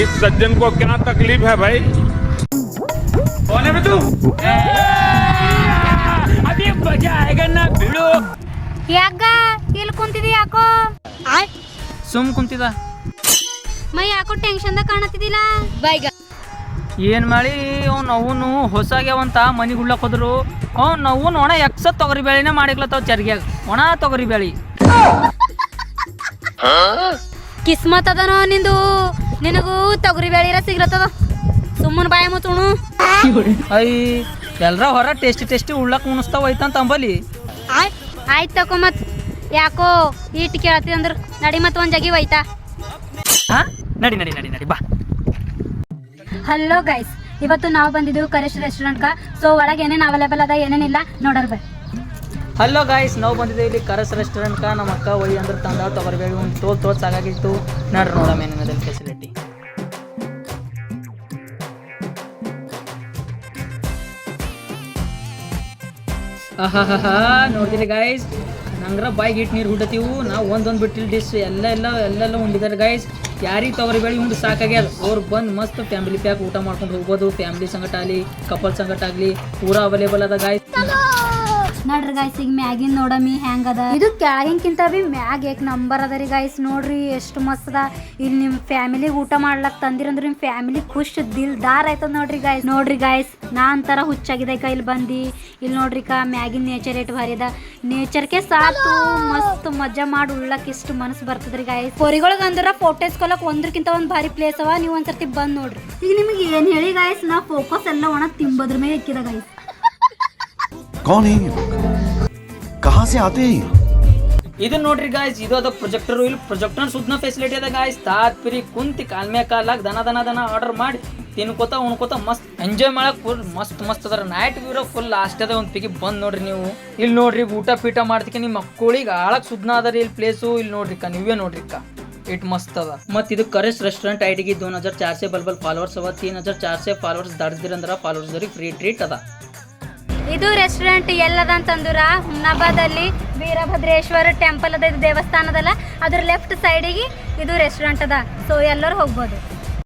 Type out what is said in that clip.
इस सज्जन को क्या तकलीफ है भाई? कौन है बे तू? अभी मजा आएगा ना भिड़ो. ಯಾಕ ಇಲ್ಲಿ ಕುಂತಿದಿ ಯಾಕೋ ಸುಮ್ ಕುಂತಿದ ಮೈ ಯಾಕೋ ಟೆನ್ಷನ್ದಾಗ ಕಾಣತಿದಿಲ್ಲ ಬೈಗ ಏನ್ ಮಾಡಿ ಅವನು ಹೊಸಾಗ್ಯಾವಂತ ಮನಿಗೆ ಉಳ್ಳಕ್ ಹೋದ್ರು ಅವ್ನು ಒಣ ಎಕ್ಸ ತೊಗರಿ ಬೇಳಿನೇ ಮಾಡಿಕ್ಲತ್ತಾವ ಚರ್ಗ್ಯಾಗ ಒಣ ತೊಗರಿ ಬೇಳಿ ಕಿಸ್ಮತ್ ಅದನೋ ನಿಂದು ನಿನಗೂ ತೊಗರಿ ಬೇಳಿರ ಸಿಗ್ಲತ್ತದ ಸುಮ್ಮನ ಬಾಯ ಮುಚ್ಚುಣು ಐ ಎಲ್ರ ಹೊರ ಟೇಸ್ಟಿ ಉಳ್ಳಕ್ ಉಣಿಸ್ತಾವ ಐತಂತ ಅಂಬಲಿ ಆಯ್ತು ತಕೋ ಮತ್ ಯಾಕೋ ಈಟ್ ಕೇಳತ್ತಿ ಅಂದ್ರ ನಡಿ ಮತ್ ಒಂದ್ ಜಗಿ ಒಯ್ತಾ ಹಾ ನಡಿ ಬಾ. ಹಲೋ ಗೈಸ್, ಇವತ್ತು ನಾವು ಬಂದಿದ್ದೀವಿ ಕರೆಶ್ ರೆಸ್ಟೋರೆಂಟ್ಗ. ಸೊ ಒಳಗೆ ಏನೇನು ಅವೈಲೇಬಲ್ ಅದ ಏನೇನಿಲ್ಲ ನೋಡರ್ ಬೈ. ಹಲೋ ಗಾಯ್ಸ್, ನಾವು ಬಂದಿದ್ದೇವೆ ಇಲ್ಲಿ ಕರಸ್ ರೆಸ್ಟೋರೆಂಟ್ಗ. ನಮ್ಮ ಅಕ್ಕ ಒಯ್ಯಿ ಅಂದ್ರೆ ತಂದ ತೊಗೊಳ್ಬೇಡಿ, ಒಂದು ತೋಲ್ ಸಾಕಾಗಿತ್ತು. ನೋಡ್ರಿ ನೋಡಮ್ ಏನೇನದ ಫೆಸಿಲಿಟಿ. ಆಹಾ ನೋಡ್ತೀರಿ ಗಾಯ್ಸ್, ನಂಗ್ರ ಬಾಯಿಗೆ ಇಟ್ಟು ನೀರು ಹುಟ್ಟತೀವು. ನಾವು ಒಂದೊಂದು ಬಿಟ್ಟಿಲ್ಲ ಡಿಶ್ ಎಲ್ಲ ಉಂಡಿದ್ದಾರೆ ಗಾಯ್ಸ್. ಯಾರಿಗೆ ತೊಗರಿಬೇಳಿ ಉಂಡು ಸಾಕಾಗ್ಯದ ಅವ್ರು ಬಂದು ಮಸ್ತ್ ಫ್ಯಾಮಿಲಿ ಪ್ಯಾಕ್ ಊಟ ಮಾಡ್ಕೊಂಡು ಹೋಗ್ಬೋದು. ಫ್ಯಾಮಿಲಿ ಸಂಗಟ ಆಗಲಿ ಕಪಲ್ ಸಂಗಟ ಆಗಲಿ ಪೂರಾ ಅವೈಲೇಬಲ್ ಅದ ಗಾಯ್ಸ್. ನೋಡ್ರಿ ಗಾಯ್ಸ್, ಈಗ ಮ್ಯಾಗಿನ್ ನೋಡಮಿ ಹ್ಯಾಂಗ ಅದ. ಇದು ಕೆಳಗಿನ್ಕಿಂತ ಬಿ ಮ್ಯಾಗ್ ಏಕ್ ನಂಬರ್ ಅದ ರೀ ಗಾಯ್ಸ್. ನೋಡ್ರಿ ಎಷ್ಟು ಮಸ್ತ್ ಅದ. ಇಲ್ಲಿ ನಿಮ್ಮ ಫ್ಯಾಮಿಲಿಗೆ ಊಟ ಮಾಡ್ಲಕ್ ತಂದಿರಂದ್ರೆ ನಿಮ್ಮ ಫ್ಯಾಮಿಲಿ ಖುಷ್ ದಿಲ್ದಾರ್ ಆಯ್ತದ ನೋಡ್ರಿ ಗಾಯ್ಸ್. ನಾ ಅಂತರ ಹುಚ್ಚಾಗಿದೆ ಇಲ್ಲಿ ಬಂದು. ಇಲ್ಲಿ ನೋಡ್ರಿ ಮ್ಯಾಗಿನ್ ನೇಚರ್ ಏಟ್ ಭಾರಿ ಅದ. ನೇಚರ್ಗೆ ಸಾತು ಮಸ್ತ್ ಮಜಾ ಮಾಡಿ ಉಳ್ಳಕ್ ಇಷ್ಟು ಮನಸ್ಸು ಬರ್ತದ್ರಿ ಗಾಯ್ಸ್. ಹೊರಿಗೊಳಗೆ ಅಂದ್ರೆ ಫೋಟೋ ಇಸ್ಕೊಳಕ್ ಒಂದ್ರಕ್ಕಿಂತ ಒಂದು ಭಾರಿ ಪ್ಲೇಸ್ ಅವ. ನೀವು ಒಂದ್ಸರ್ತಿ ಬಂದ್ ನೋಡ್ರಿ. ಈಗ ನಿಮಗೆ ಏನ್ ಹೇಳಿ ಗಾಯ್ಸ್, ನಾ ಫೋಕಸ್ ಎಲ್ಲ ಒಣ ತಿಂಬದ್ರ ಮೇಲೆ ಇಕ್ಕಿದ ಗಾಯ್ಸ್. कौन है कहां से आते हैं? ಇದು ನೋಡ್ರಿ ಗಾಯ್ಸ್, ಇದು ಅದ ಪ್ರೊಜೆಕ್ಟರ್. ಇಲ್ಲಿ ಪ್ರೊಜೆಕ್ಟರ್ ಸುದ್ನ ಫೆಸಿಲಿಟಿ ಅದ ಗಾಯ್ಸ್. ತಾತ್ಪಿರಿ ಕುಂತಿ ಕಾಲ್ಮೆ ಕಾಲಾಗ ದನ ಆರ್ಡರ್ ಮಾಡಿ ತಿನ್ಕೋತ ಉಣ್ಕೋತ ಮಸ್ತ್ ಎಂಜಾಯ್ ಮಾಡಕ್ ಫುಲ್ ಮಸ್ತ್ ಅದರ. ನೈಟ್ ವ್ಯೂರ ಫುಲ್ ಲಾಸ್ಟ್ ಅದ. ಒಂದು ಪಿಗಿ ಬಂದ್ ನೋಡ್ರಿ ನೀವು. ಇಲ್ಲಿ ನೋಡ್ರಿ ಊಟ ಪೀಟ ಮಾಡ್ತಿಕೆ ನಿಮ್ಮ ಮಕ್ಕಳಿಗೆ ಆಳಕ್ ಸುದ್ನ ಅದ ರೀ ಇಲ್ಲಿ ಪ್ಲೇಸು. ಇಲ್ಲಿ ನೋಡ್ರಿ ನೀವೇ ನೋಡ್ರಿ ಇಟ್ ಮಸ್ತ್ ಅದ. ಮತ್ ಇದು ಕರೆಸ್ ರೆಸ್ಟೋರೆಂಟ್ ಐಟಿಗೆ 2400 ಬಲ್ಬಲ್ ಫಾಲೋವರ್ಸ್ ಅವ. 3400 ಫಾಲೋವರ್ಸ್ ದಾಟಿದ್ರಂದ್ರ ಫಾಲೋವರ್ಸ್ ಫ್ರೀ ಟ್ರೀಟ್ ಅದ. ಇದು ರೆಸ್ಟೋರೆಂಟ್ ಎಲ್ಲದ ಅಂತಂದ್ರ ಹುಮ್ನಾಬಾದಲ್ಲಿ ವೀರಭದ್ರೇಶ್ವರ ಟೆಂಪಲ್ ಅದ. ಇದು ದೇವಸ್ಥಾನದಲ್ಲ, ಅದ್ರ ಲೆಫ್ಟ್ ಸೈಡಿಗೆ ಇದು ರೆಸ್ಟೋರೆಂಟ್ ಅದ. ಸೊ ಎಲ್ಲರೂ ಹೋಗ್ಬೋದು.